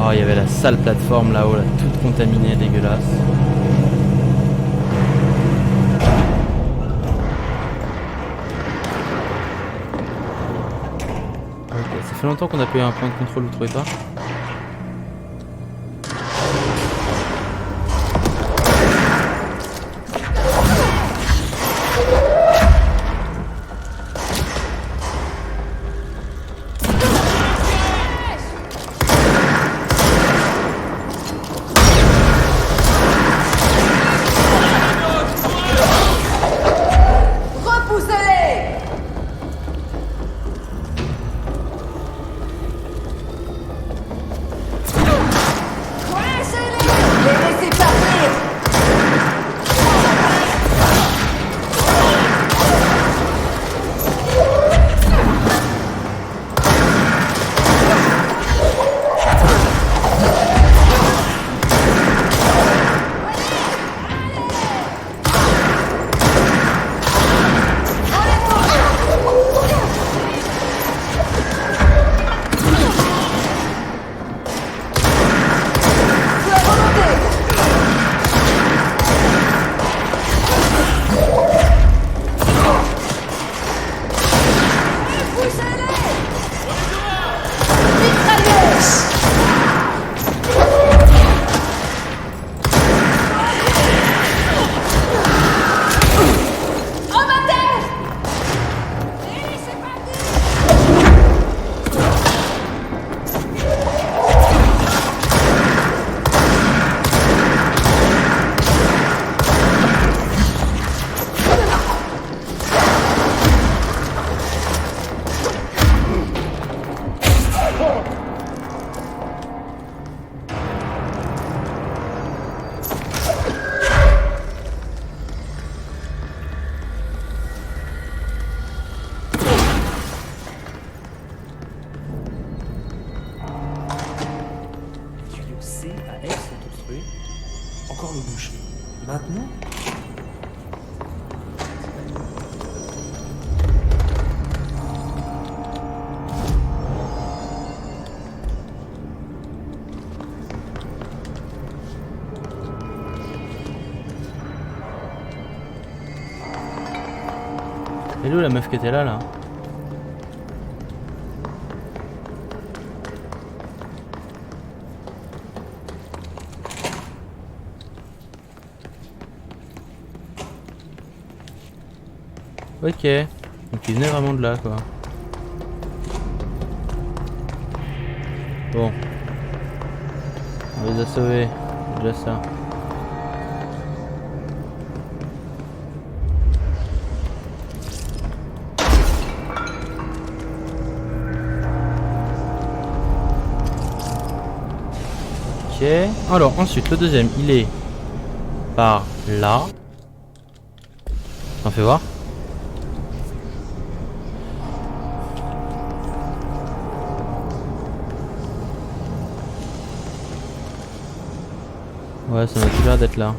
Oh, il y avait la sale plateforme là-haut, là, toute contaminée, dégueulasse. Ok, ça fait longtemps qu'on a pas eu un point de contrôle, vous trouvez pas? Repoussez-les! Coincez-les! Les laissez partir! C à F sont obstrués. Encore le boucher. Maintenant. Elle est où la meuf qui était là? Ok, donc il venait vraiment de là quoi. Bon, on les a sauvés, c'est déjà ça. Ok, alors ensuite le deuxième il est par là. On fait voir. Ouais, ça m'a tout l'air d'être là.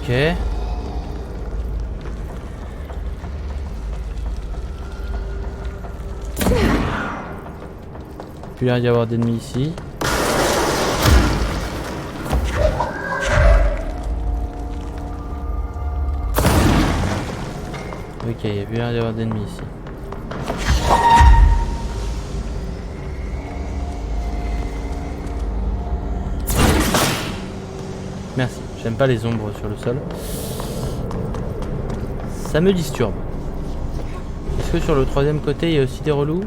Ok. Plus l'air d'y avoir d'ennemis ici. Ok, il n'y a plus l'air d'y avoir d'ennemis ici. Merci, j'aime pas les ombres sur le sol. Ça me disturbe. Est-ce que sur le troisième côté il y a aussi des relous?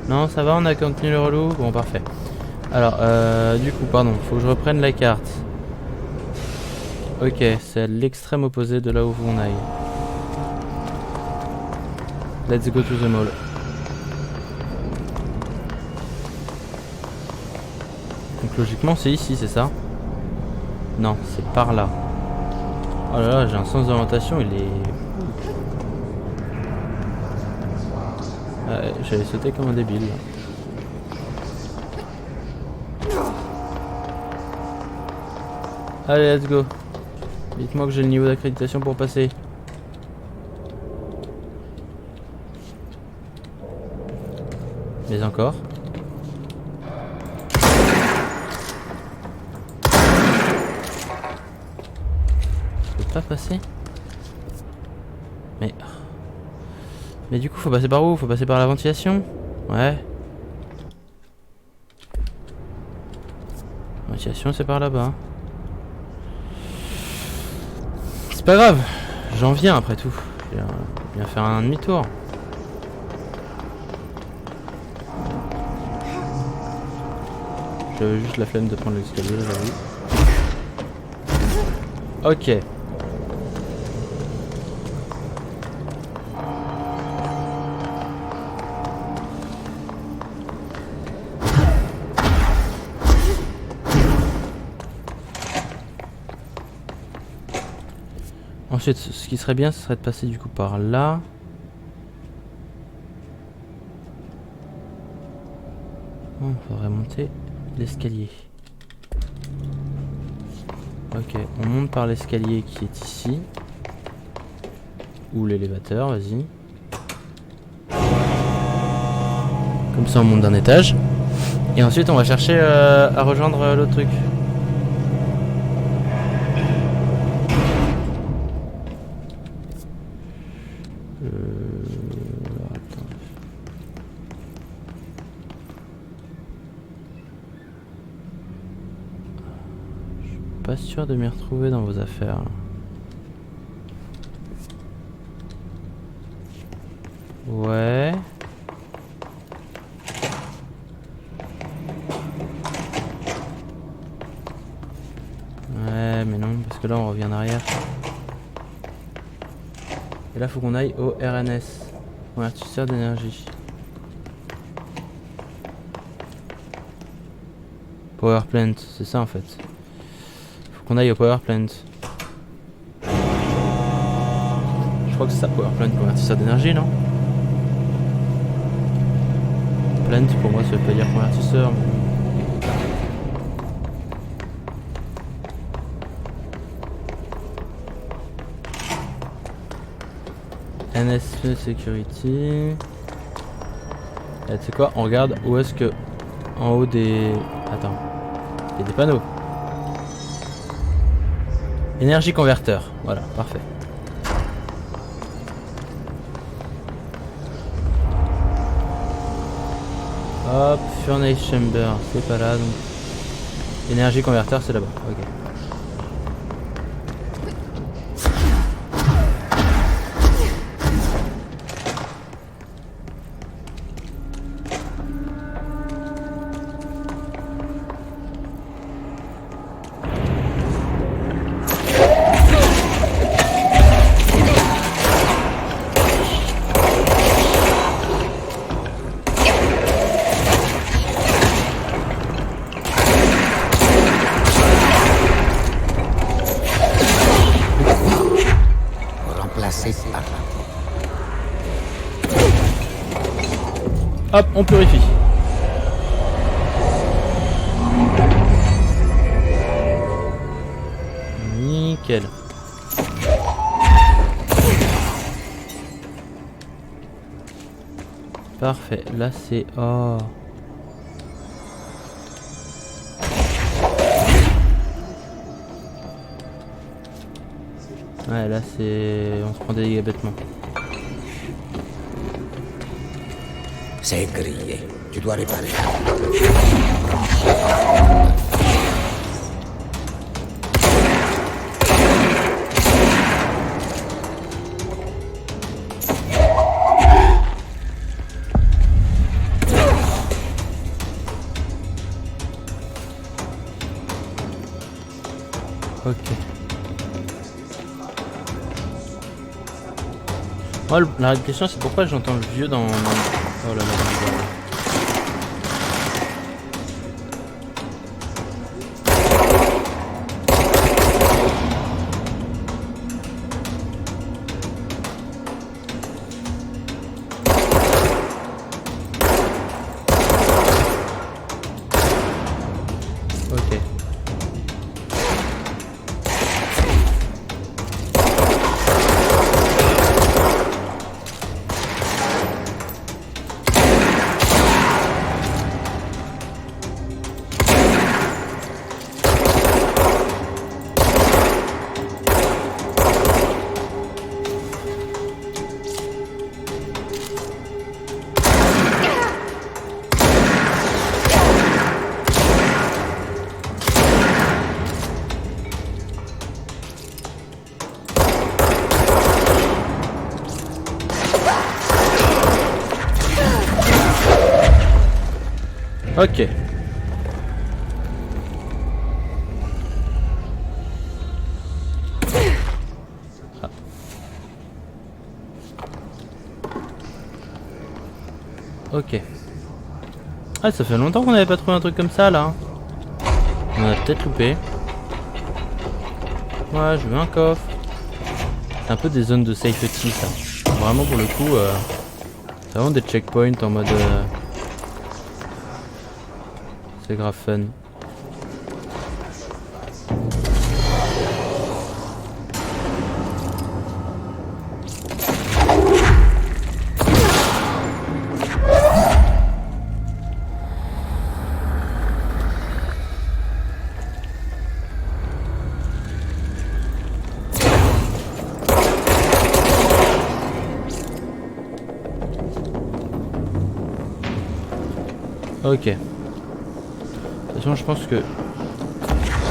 Non, ça va, on a continué le relou. Bon, parfait. Alors, du coup, pardon, faut que je reprenne la carte. Ok, c'est à l'extrême opposé de là où on aille. Let's go to the mall. Donc logiquement c'est ici, c'est ça? Non, c'est par là. Oh là là, j'ai un sens d'orientation, il est... j'allais sauter comme un débile. Allez, let's go. Dites-moi que j'ai le niveau d'accréditation pour passer. Mais encore. Je peux pas passer. Mais du coup faut passer par où? Faut passer par la ventilation? Ouais. Ventilation c'est par là-bas. C'est pas grave. J'en viens après tout. Je viens faire un demi-tour. J'avais juste la flemme de prendre l'escalier, j'avoue. Ok. Ensuite, ce qui serait bien, ce serait de passer du coup par là. Oh, faudrait monter l'escalier. Ok, on monte par l'escalier qui est ici. Ou l'élévateur, vas-y. Comme ça on monte d'un étage. Et ensuite on va chercher à rejoindre l'autre truc. Attends. Je suis pas sûr de m'y retrouver dans vos affaires. Ouais. Ouais, mais non, parce que là on revient en arrière. Et là faut qu'on aille au RNS, convertisseur d'énergie. Power plant, c'est ça en fait. Faut qu'on aille au power plant. Je crois que c'est ça, power plant, convertisseur d'énergie, non? Plant pour moi ça veut pas dire convertisseur. Mais... NSE Security. Tu sais quoi, on regarde où est-ce que en haut des... Attends, il y a des panneaux. Énergie converteur, voilà, parfait. Hop, Furnace Chamber, c'est pas là donc. Énergie converteur c'est là-bas, ok. Hop, on purifie. Nickel. Parfait, là c'est... Oh. Ouais, là c'est... On se prend des dégâts bêtement. C'est grillé. Tu dois réparer. Ok. Moi, la question c'est pourquoi j'entends le vieux dans... Oh là là, dans le bar. Ok. Ok. Ah. Ok. Ah, ça fait longtemps qu'on n'avait pas trouvé un truc comme ça là. On a peut-être loupé. Ouais, je veux un coffre. C'est un peu des zones de safety ça. Vraiment pour le coup, c'est vraiment des checkpoints en mode... C'est grave fun. Ok. De toute façon, je pense que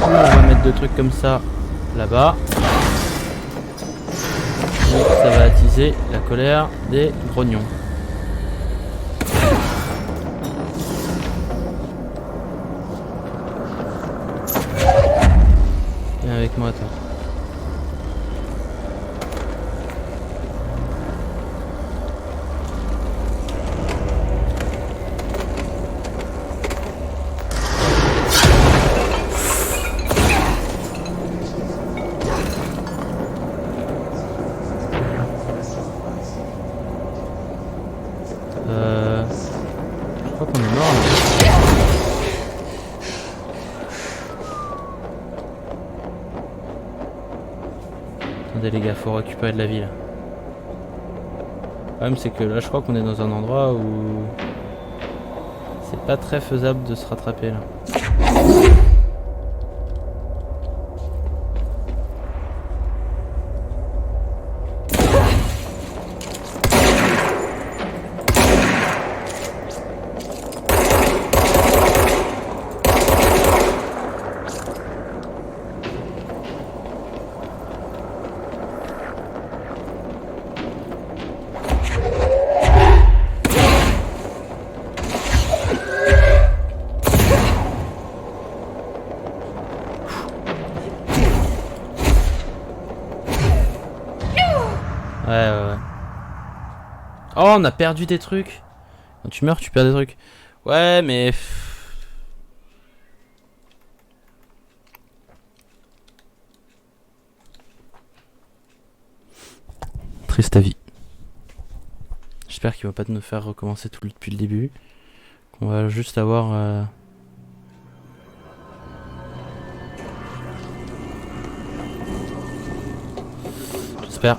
on va mettre deux trucs comme ça là-bas. Ça va attiser la colère des grognons. Viens avec moi, toi. Je crois qu'on est mort là. Attendez les gars, faut récupérer de la vie là. Le problème c'est que là je crois qu'on est dans un endroit où c'est pas très faisable de se rattraper là. Ouais. Oh, on a perdu des trucs. Quand tu meurs, tu perds des trucs. Ouais, mais... Triste avis. J'espère qu'il va pas nous faire recommencer tout depuis le début. Qu'on va juste avoir... J'espère.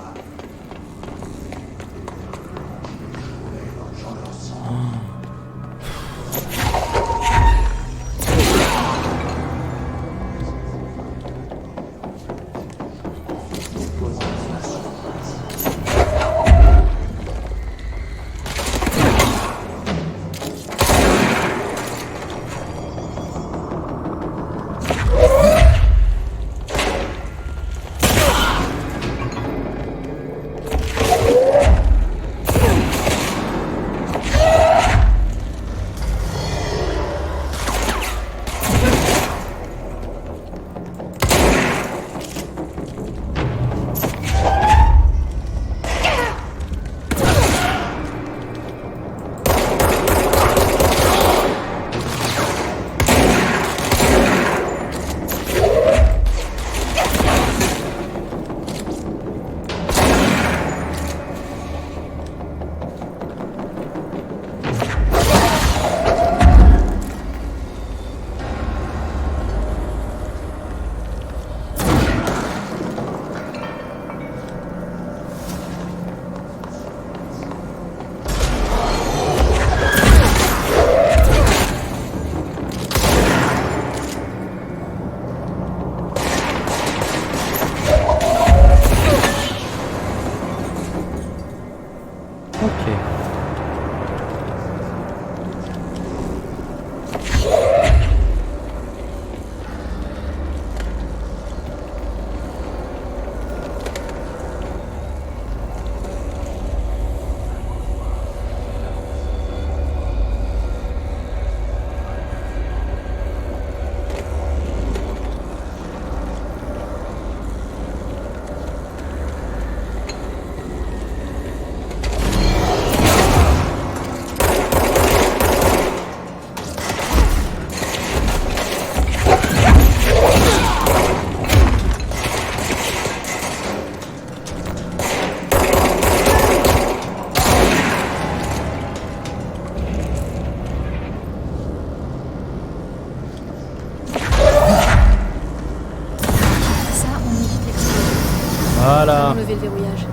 Voilà. Lever le verrouillage.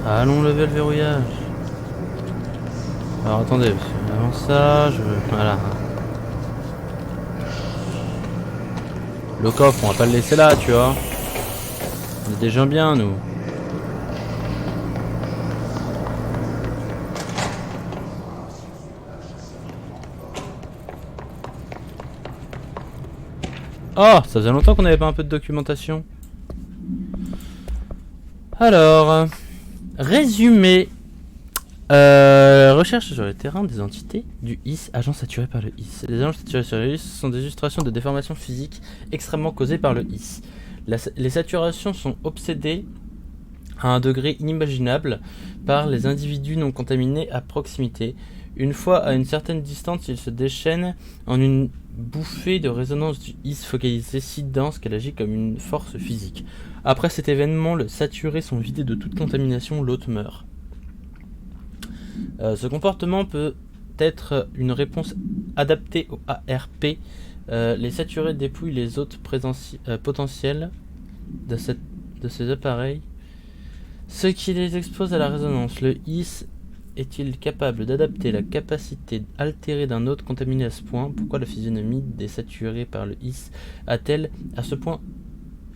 Allons lever le verrouillage. Alors attendez, parce que avant ça, voilà. Le coffre, on va pas le laisser là, tu vois. On est des gens bien, nous. Oh, ça faisait longtemps qu'on n'avait pas un peu de documentation. Alors, résumé. Recherche sur le terrain des entités du IS, agents saturés par le IS. Les agents saturés sur le IS sont des illustrations de déformations physiques extrêmement causées par le IS. Les saturations sont obsédées à un degré inimaginable par les individus non contaminés à proximité. Une fois à une certaine distance, ils se déchaînent en une bouffée de résonance du IS focalisée si dense qu'elle agit comme une force physique. Après cet événement, le saturé sont vidés de toute contamination, l'hôte meurt. Ce comportement peut être une réponse adaptée au ARP. Les saturés dépouillent les hôtes potentiels de ces appareils, ce qui les expose à la résonance. Le IS est-il capable d'adapter la capacité altérée d'un hôte contaminé à ce point? Pourquoi la physionomie des saturés par le IS a-t-elle à ce point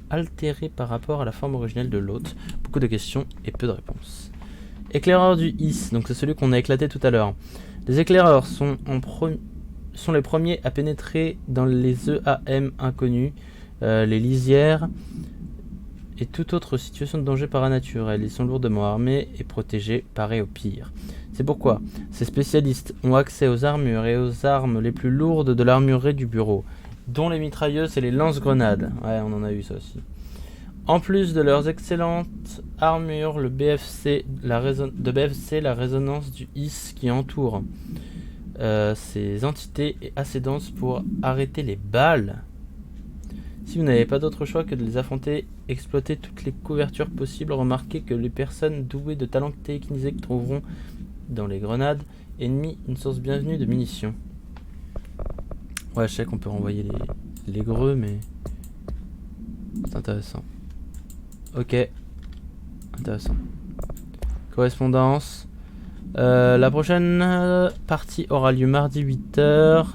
altérée par rapport à la forme originelle de l'hôte? Beaucoup de questions et peu de réponses. Éclaireurs du IS, donc c'est celui qu'on a éclaté tout à l'heure. Les éclaireurs sont les premiers à pénétrer dans les EAM inconnus, les lisières et toute autre situation de danger paranormal. Ils sont lourdement armés et protégés, pareil au pire. C'est pourquoi ces spécialistes ont accès aux armures et aux armes les plus lourdes de l'armurerie du bureau, dont les mitrailleuses et les lance-grenades. Ouais, on en a eu ça aussi. En plus de leurs excellentes armures, le BFC, la résonance du IS qui entoure ces entités est assez dense pour arrêter les balles. Si vous n'avez pas d'autre choix que de les affronter, exploitez toutes les couvertures possibles, remarquez que les personnes douées de talents télékinésiques trouveront dans les grenades ennemies une source bienvenue de munitions. Ouais, je sais qu'on peut renvoyer les greux, mais c'est intéressant. Ok, intéressant. Correspondance. La prochaine partie aura lieu mardi 8h.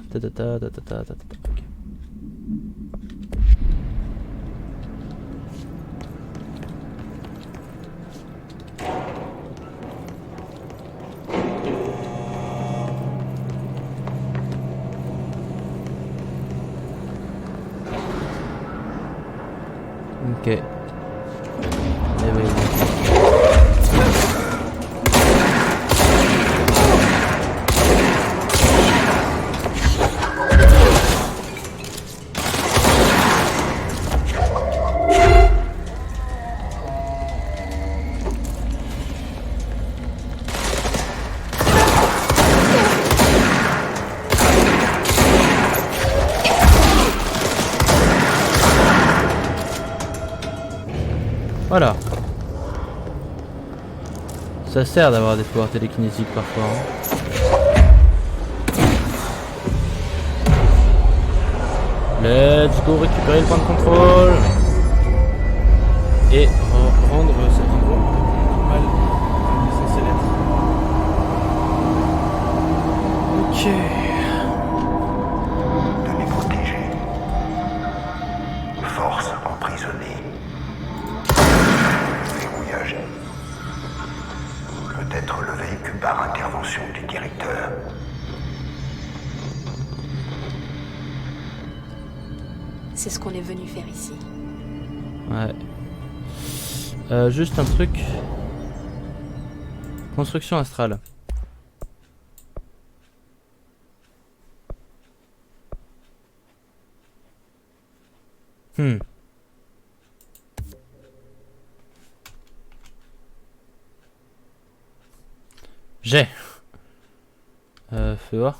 Ok. Ok. Eh oui. Voilà. Ça sert d'avoir des pouvoirs télékinésiques parfois. Let's go récupérer le point de contrôle. Et rendre cet endroit normal comme il est censé l'être. Ok. Données protégées. Force emprisonnée. Verrouillage. Peut-être levé que par intervention du directeur. C'est ce qu'on est venu faire ici. Ouais. Juste un truc. Construction astrale. J'ai. Fais voir.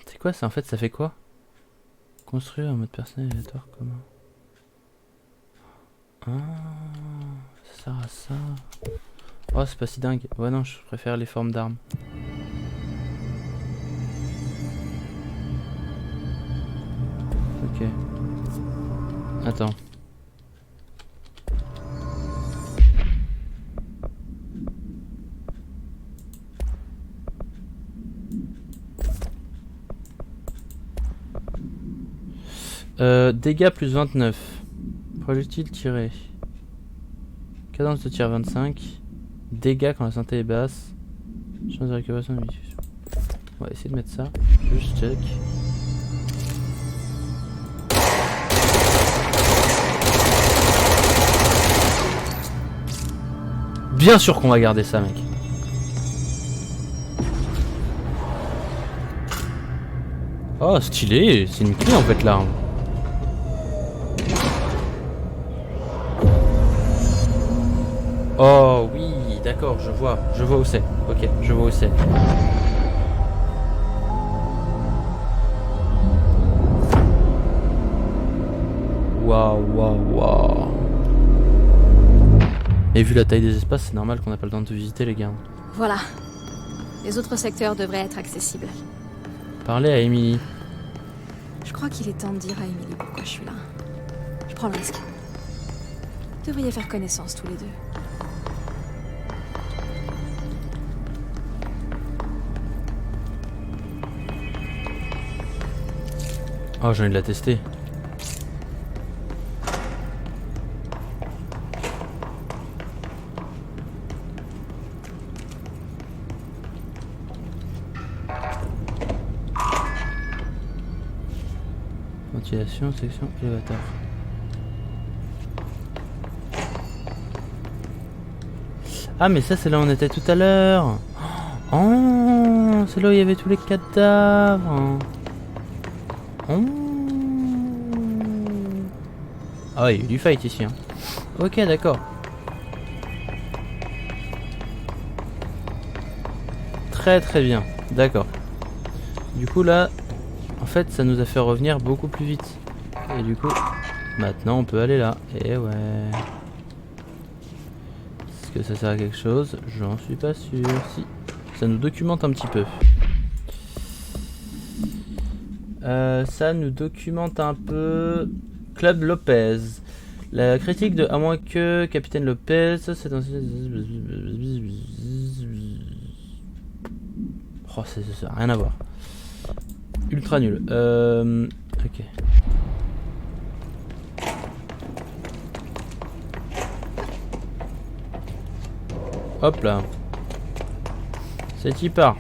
C'est quoi ça en fait? Ça fait quoi? Construire un mode personnel aléatoire commun. Ah, ça sert à ça. Oh, c'est pas si dingue. Ouais, non, je préfère les formes d'armes. Ok. Attends. Dégâts plus 29. Projectile tiré. Cadence de tir 25. Dégâts quand la santé est basse. Chance de récupération de munitions. On va essayer de mettre ça. Juste check. Bien sûr qu'on va garder ça, mec. Oh, stylé. C'est une clé en fait là. Oh oui, d'accord, je vois où c'est. Ok, je vois où c'est. Waouh. Et vu la taille des espaces, c'est normal qu'on n'a pas le temps de tout visiter, les gars. Voilà. Les autres secteurs devraient être accessibles. Parlez à Emily. Je crois qu'il est temps de dire à Emily pourquoi je suis là. Je prends le risque. Vous devriez faire connaissance tous les deux. Oh, j'ai envie de la tester. Ventilation, section, élévateur. Ah mais ça c'est là où on était tout à l'heure. Oh, c'est là où il y avait tous les cadavres. Oh. Ah ouais, il y a eu du fight ici. Hein. Ok, d'accord. Très très bien, d'accord. Du coup là, en fait ça nous a fait revenir beaucoup plus vite. Et du coup, maintenant on peut aller là. Et ouais. Est-ce que ça sert à quelque chose? J'en suis pas sûr. Si, ça nous documente un petit peu. Ça nous documente un peu. Club Lopez. La critique de à moins que Capitaine Lopez, c'est un. Oh, ça rien à voir. Ultra nul. Ok. Hop là. C'est y part.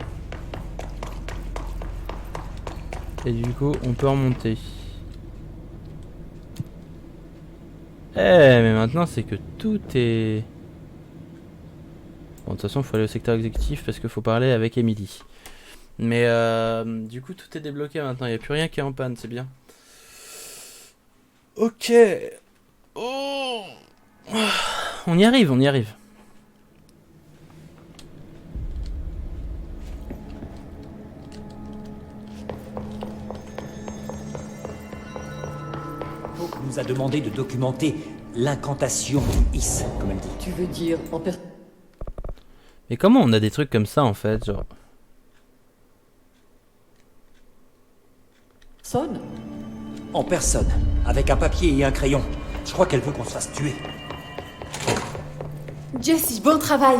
Et du coup, on peut remonter. Mais maintenant, c'est que tout est... Bon, de toute façon, il faut aller au secteur exécutif parce qu'il faut parler avec Emily. Mais du coup, tout est débloqué maintenant. Il n'y a plus rien qui est en panne, c'est bien. Ok. Oh. On y arrive, on y arrive. Nous a demandé de documenter l'incantation Is, comme elle dit. Tu veux dire en Mais comment on a des trucs comme ça en fait, genre... personne? En personne, avec un papier et un crayon. Je crois qu'elle veut qu'on se fasse tuer. Jessie, bon travail.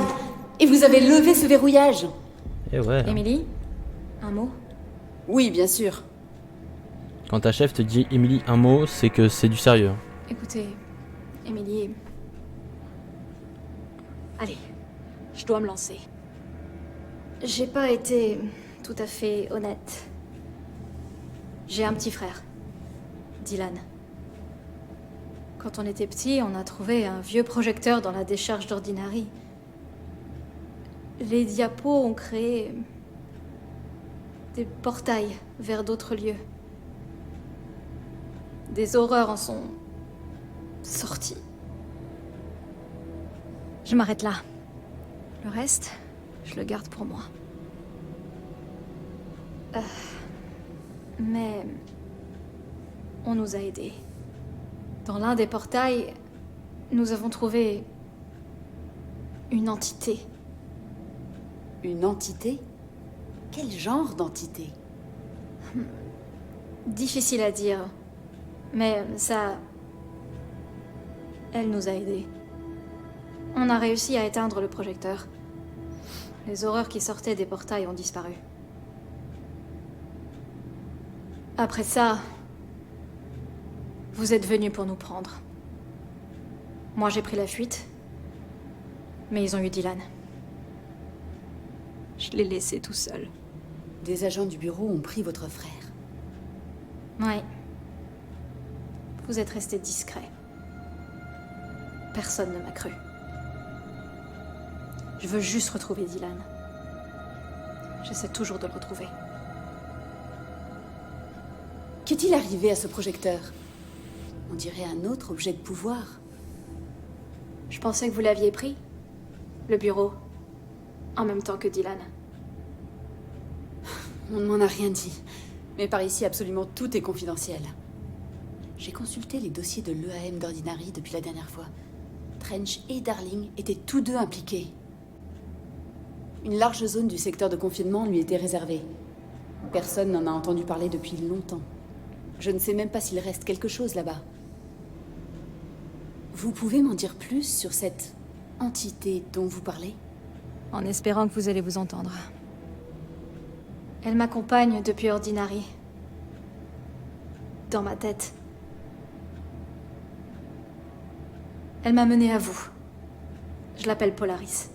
Et vous avez levé ce verrouillage? Eh ouais. Emily, un mot? Oui, bien sûr. Quand ta chef te dit Emily un mot, c'est que c'est du sérieux. Écoutez, Emily... Allez, je dois me lancer. J'ai pas été tout à fait honnête. J'ai un petit frère, Dylan. Quand on était petit, on a trouvé un vieux projecteur dans la décharge d'Ordinary. Les diapos ont créé des portails vers d'autres lieux. Des horreurs en sont sorties. Je m'arrête là. Le reste, je le garde pour moi. Mais on nous a aidés. Dans l'un des portails, nous avons trouvé une entité. Une entité? Quel genre d'entité? Difficile à dire. Mais ça... Elle nous a aidés. On a réussi à éteindre le projecteur. Les horreurs qui sortaient des portails ont disparu. Après ça... Vous êtes venus pour nous prendre. Moi j'ai pris la fuite. Mais ils ont eu Dylan. Je l'ai laissé tout seul. Des agents du bureau ont pris votre frère. Ouais. Vous êtes resté discret. Personne ne m'a cru. Je veux juste retrouver Dylan. J'essaie toujours de le retrouver. Qu'est-il arrivé à ce projecteur? On dirait un autre objet de pouvoir. Je pensais que vous l'aviez pris. Le bureau. En même temps que Dylan. On ne m'en a rien dit. Mais par ici, absolument tout est confidentiel. J'ai consulté les dossiers de l'EAM d'Ordinary depuis la dernière fois. Trench et Darling étaient tous deux impliqués. Une large zone du secteur de confinement lui était réservée. Personne n'en a entendu parler depuis longtemps. Je ne sais même pas s'il reste quelque chose là-bas. Vous pouvez m'en dire plus sur cette entité dont vous parlez? En espérant que vous allez vous entendre. Elle m'accompagne depuis Ordinary. Dans ma tête. Elle m'a menée à vous. Je l'appelle Polaris.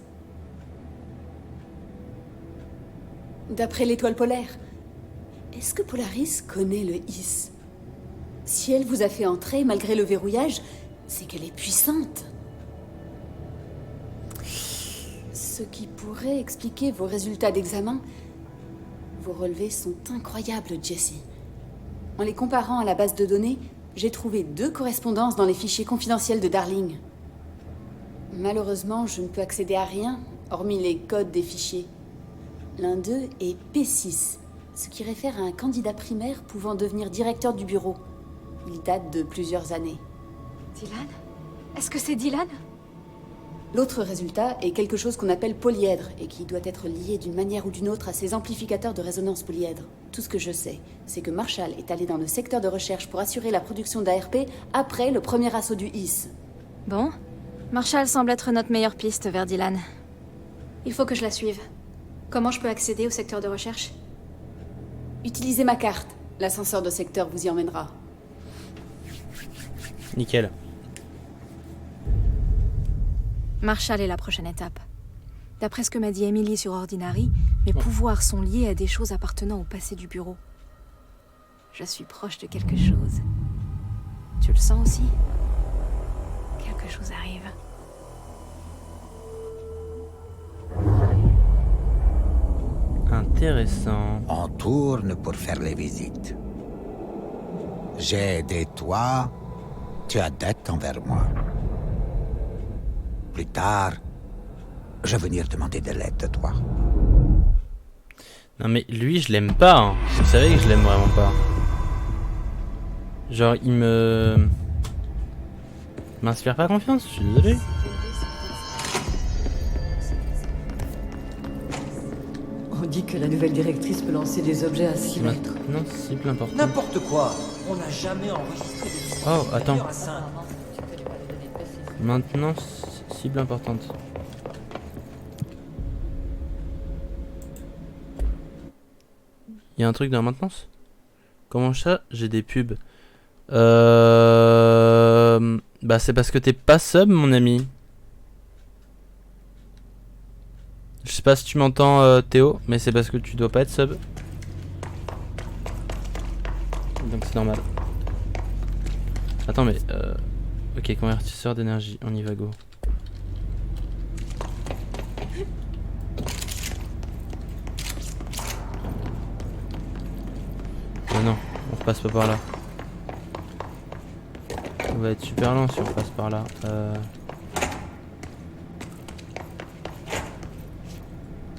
D'après l'étoile polaire, est-ce que Polaris connaît le Is? Si elle vous a fait entrer malgré le verrouillage, c'est qu'elle est puissante. Ce qui pourrait expliquer vos résultats d'examen. Vos relevés sont incroyables, Jessie. En les comparant à la base de données, j'ai trouvé 2 correspondances dans les fichiers confidentiels de Darling. Malheureusement, je ne peux accéder à rien, hormis les codes des fichiers. L'un d'eux est P6, ce qui réfère à un candidat primaire pouvant devenir directeur du bureau. Il date de plusieurs années. Dylan? Est-ce que c'est Dylan? L'autre résultat est quelque chose qu'on appelle polyèdre et qui doit être lié d'une manière ou d'une autre à ces amplificateurs de résonance polyèdre. Tout ce que je sais, c'est que Marshall est allé dans le secteur de recherche pour assurer la production d'ARP après le premier assaut du IS. Bon. Marshall semble être notre meilleure piste vers Dylan. Il faut que je la suive. Comment je peux accéder au secteur de recherche? Utilisez ma carte. L'ascenseur de secteur vous y emmènera. Nickel. Marshall est la prochaine étape. D'après ce que m'a dit Emily sur Ordinary, mes pouvoirs sont liés à des choses appartenant au passé du bureau. Je suis proche de quelque chose. Tu le sens aussi? Quelque chose arrive. Intéressant. On tourne pour faire les visites. J'ai aidé toi, tu as dette envers moi. Plus tard, je vais venir demander de l'aide de toi. Non mais lui je l'aime pas, hein. Vous savez que je l'aime vraiment pas. Genre il m'inspire pas confiance, je suis désolé. On dit que la nouvelle directrice peut lancer des objets à 6 mètres. Non, cible importante. N'importe quoi. On n'a jamais enregistré des Oh, attends. à 5. Maintenant, cible importante. Il y a un truc dans la maintenance? Comment ça? J'ai des pubs. Bah c'est parce que t'es pas sub mon ami. Je sais pas si tu m'entends Théo, mais c'est parce que tu dois pas être sub. Donc c'est normal. Attends mais ok, convertisseur d'énergie, on y va go. Oh non, on repasse pas par là. On va être super lent si on passe par là.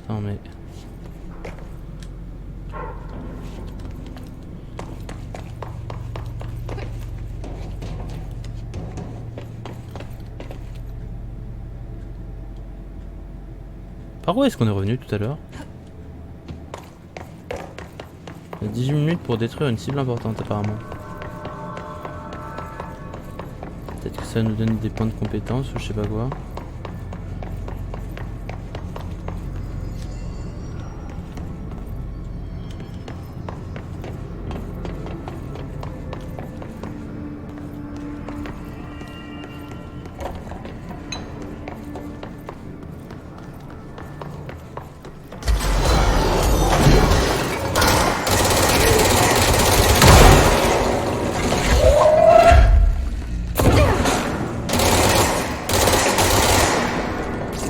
Non mais... Par où est-ce qu'on est revenu tout à l'heure? Il y a 18 minutes pour détruire une cible importante apparemment. Peut-être que ça va nous donne des points de compétence ou je sais pas quoi.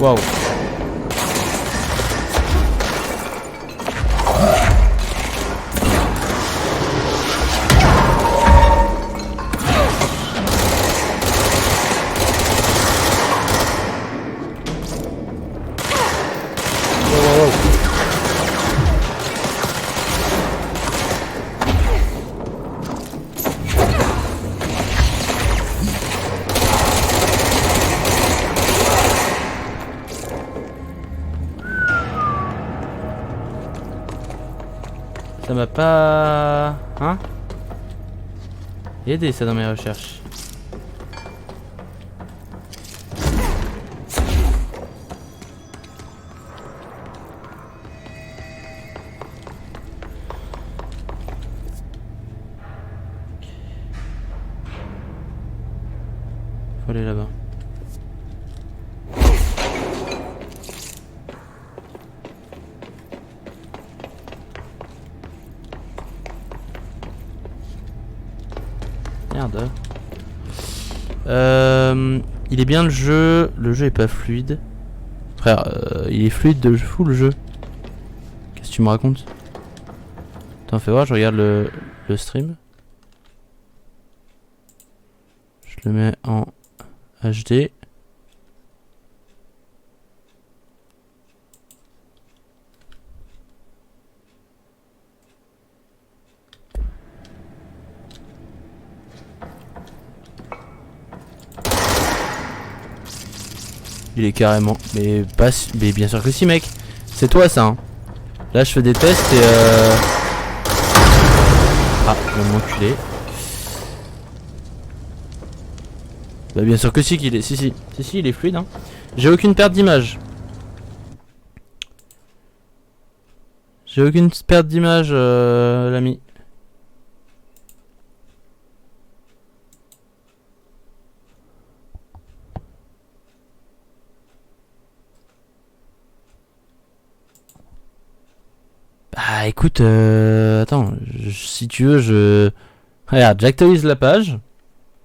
Waouh. Ça m'a pas... Hein? Aidé ça dans mes recherches. Faut aller là-bas. Merde. Il est bien le jeu. Le jeu est pas fluide. Frère, il est fluide de fou le jeu. Qu'est-ce que tu me racontes? Attends, fais voir, je regarde le stream. Je le mets en HD. Il est carrément... Mais pas... Mais bien sûr que si mec. C'est toi ça hein. Là je fais des tests et Ah, mon enculé. Bah bien sûr que si qu'il est... Si il est fluide hein. J'ai aucune perte d'image. J'ai aucune perte d'image l'ami. Bah écoute, attends, si tu veux, regarde, j'actualise la page.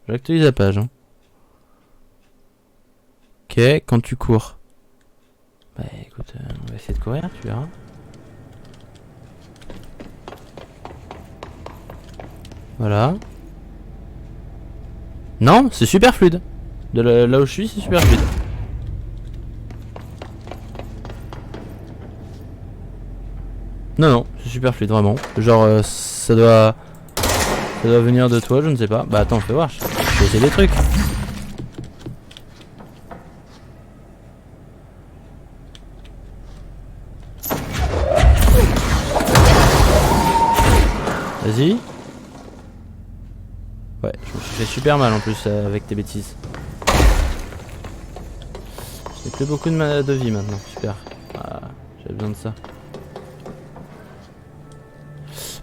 J'actualise la page. Hein. Ok, quand tu cours. Bah écoute, on va essayer de courir, tu verras. Voilà. Non, c'est super fluide. De là où je suis, c'est super fluide. Non, non, c'est super fluide, vraiment. Genre, ça doit venir de toi, je ne sais pas. Bah attends, fais voir, je vais essayer des trucs. Vas-y. Ouais, je me suis fait super mal en plus avec tes bêtises. J'ai plus beaucoup de vie maintenant, super. Ah, j'avais besoin de ça.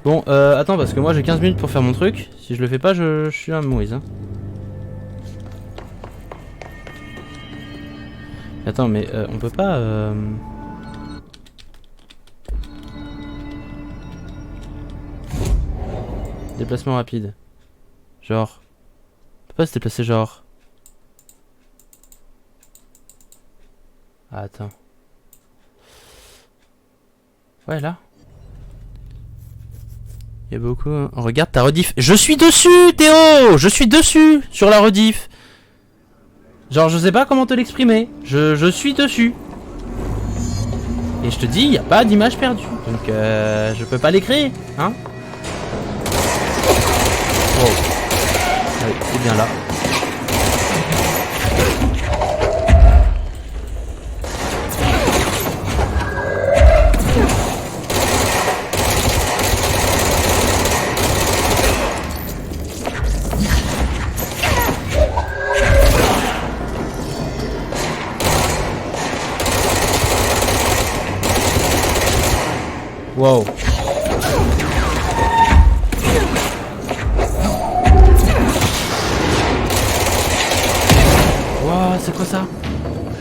Bon, attends, parce que moi j'ai 15 minutes pour faire mon truc. Si je le fais pas, je suis un Moïse. Hein. Attends, mais on peut pas... Déplacement rapide. Genre... On peut pas se déplacer genre... Ah, attends. Ouais, là. Il y a beaucoup... Regarde ta rediff. Je suis dessus, Théo. Je suis dessus sur la rediff. Genre, je sais pas comment te l'exprimer. Je suis dessus. Et je te dis, il n'y a pas d'image perdue. Donc, je peux pas les créer. Hein. Wow. Ouais, c'est bien là. Wow. Wow, c'est quoi ça?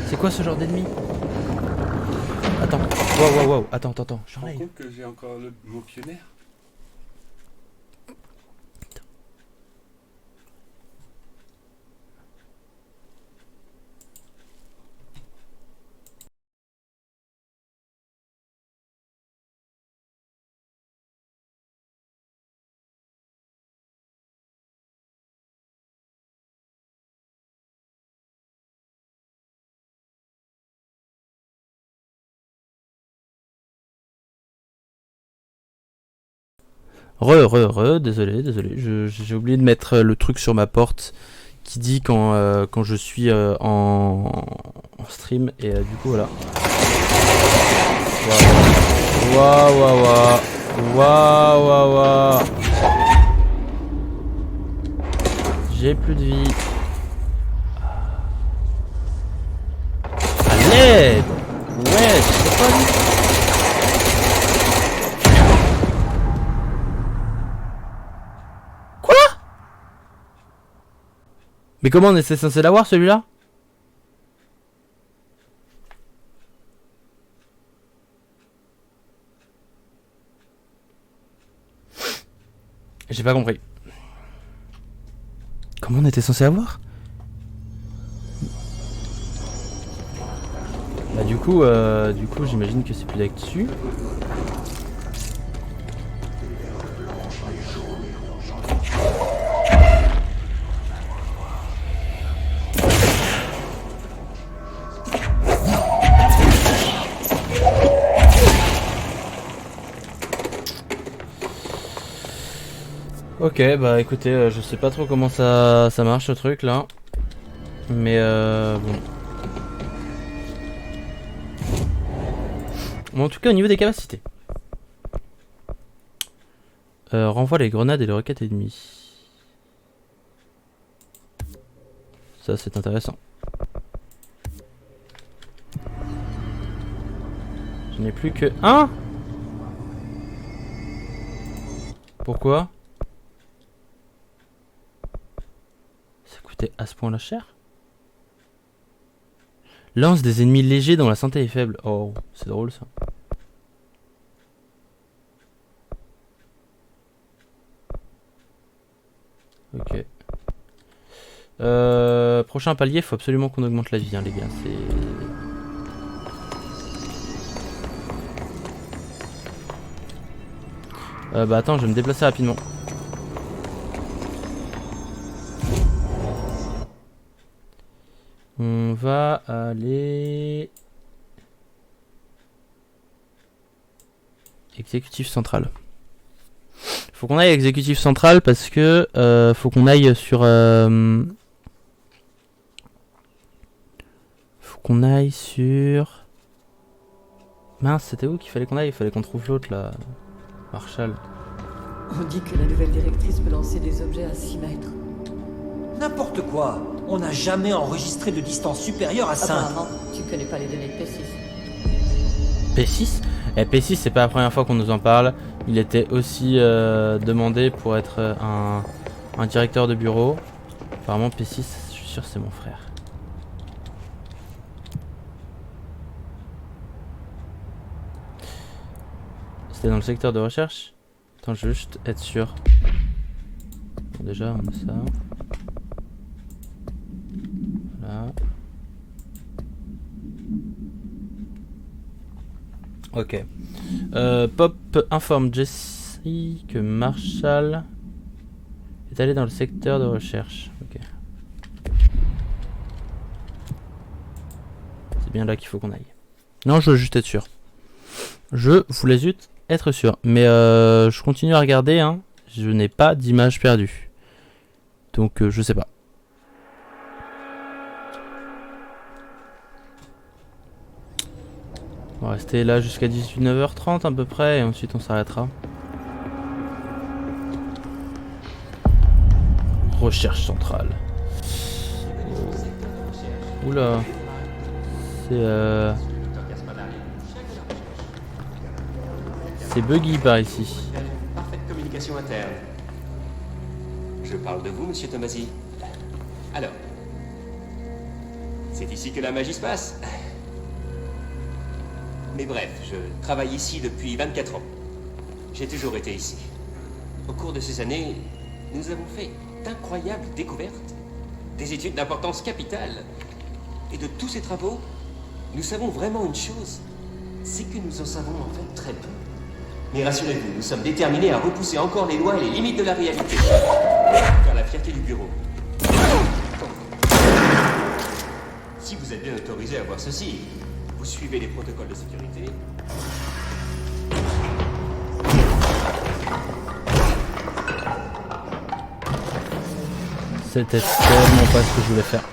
C'est quoi ce genre d'ennemi? Attends, wow, attends, Je me rends compte que j'ai encore le mot pionnier. Désolé, j'ai oublié de mettre le truc sur ma porte qui dit quand je suis en stream et du coup voilà. Waouh. J'ai plus de vie. À l'aide. Ouais, c'est pas lui. Mais comment on était censé l'avoir celui-là? J'ai pas compris. Comment on était censé l'avoir? Bah du coup j'imagine que c'est plus d'actu. Ok, bah écoutez, je sais pas trop comment ça marche ce truc là. Mais bon. Bon, en tout cas, au niveau des capacités. Renvoie les grenades et les roquettes ennemies. Ça, c'est intéressant. Je n'ai plus que un. Pourquoi? Ça coûtait à ce point-là cher? Lance des ennemis légers dont la santé est faible. Oh, c'est drôle ça. Ok. Prochain palier, faut absolument qu'on augmente la vie, hein, les gars. Bah attends, je vais me déplacer rapidement. On va aller... Exécutif central. Faut qu'on aille à exécutif central parce que faut qu'on aille sur... Faut qu'on aille sur... Mince, c'était où qu'il fallait qu'on aille? Il fallait qu'on trouve l'autre là. Marshall. On dit que la nouvelle directrice peut lancer des objets à 6 mètres. N'importe quoi. On n'a jamais enregistré de distance supérieure à 5. Apparemment, tu connais pas les données de P6. P6 ? P6, c'est pas la première fois qu'on nous en parle. Il était aussi demandé pour être un directeur de bureau. Apparemment, P6, je suis sûr, c'est mon frère. C'était dans le secteur de recherche. Attends, je veux juste être sûr. Bon, déjà, on a ça. Voilà. Ok. Pop informe Jesse que Marshall est allé dans le secteur de recherche. Ok. C'est bien là qu'il faut qu'on aille. Non, je veux juste être sûr. Je voulais juste être sûr. Mais je continue à regarder. Hein. Je n'ai pas d'image perdue. Donc je sais pas. On va rester là jusqu'à 19h30 à peu près et ensuite on s'arrêtera. Recherche centrale. Oula. C'est C'est buggy par ici. Parfaite communication interne. Je parle de vous, monsieur Tomasi. Alors, c'est ici que la magie se passe. Mais bref, je travaille ici depuis 24 ans. J'ai toujours été ici. Au cours de ces années, nous avons fait d'incroyables découvertes, des études d'importance capitale. Et de tous ces travaux, nous savons vraiment une chose, c'est que nous en savons en fait très peu. Mais rassurez-vous, nous sommes déterminés à repousser encore les lois et les limites de la réalité. Faire la fierté du bureau. Si vous êtes bien autorisé à voir ceci, vous suivez les protocoles de sécurité. C'était tellement pas ce que je voulais faire.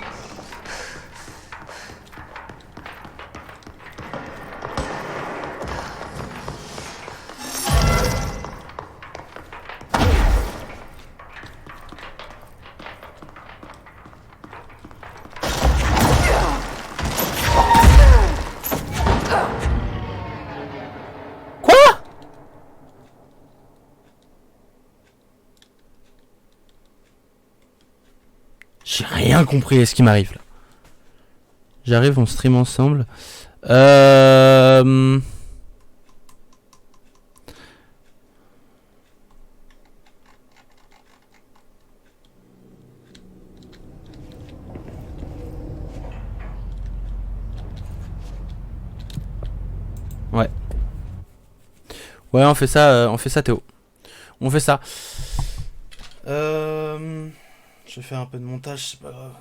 J'ai rien compris à ce qui m'arrive là. J'arrive, on stream ensemble. Ouais. Ouais, on fait ça Théo. On fait ça. Je vais faire un peu de montage, c'est pas grave.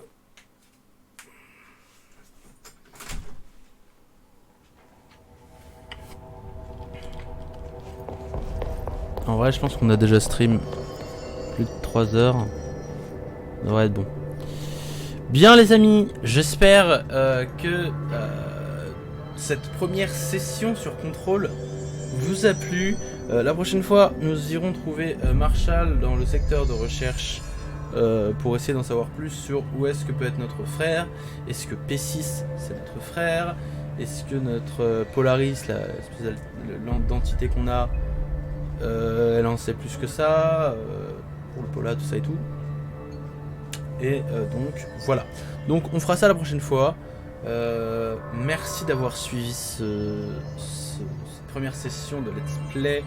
En vrai, je pense qu'on a déjà stream plus de 3 heures. Ça devrait être bon. Bien les amis, j'espère que cette première session sur Control vous a plu. La prochaine fois, nous irons trouver Marshall dans le secteur de recherche pour essayer d'en savoir plus sur où est-ce que peut être notre frère. Est-ce que P6 c'est notre frère? Est-ce que notre Polaris, l'entité qu'on a, elle en sait plus que ça pour le Pola, tout ça et tout. Et donc voilà. Donc on fera ça la prochaine fois. Merci d'avoir suivi cette première session de Let's Play.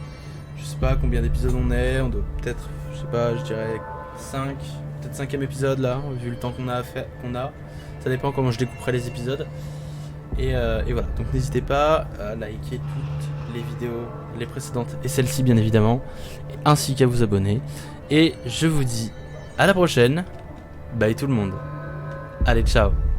Je sais pas combien d'épisodes on est. On doit peut-être, je sais pas, je dirais 5, peut-être 5e épisode là, vu le temps qu'on a à faire, ça dépend comment je découperai les épisodes. Et voilà, donc n'hésitez pas à liker toutes les vidéos, les précédentes et celle-ci bien évidemment, ainsi qu'à vous abonner. Et je vous dis à la prochaine. Bye tout le monde. Allez, ciao.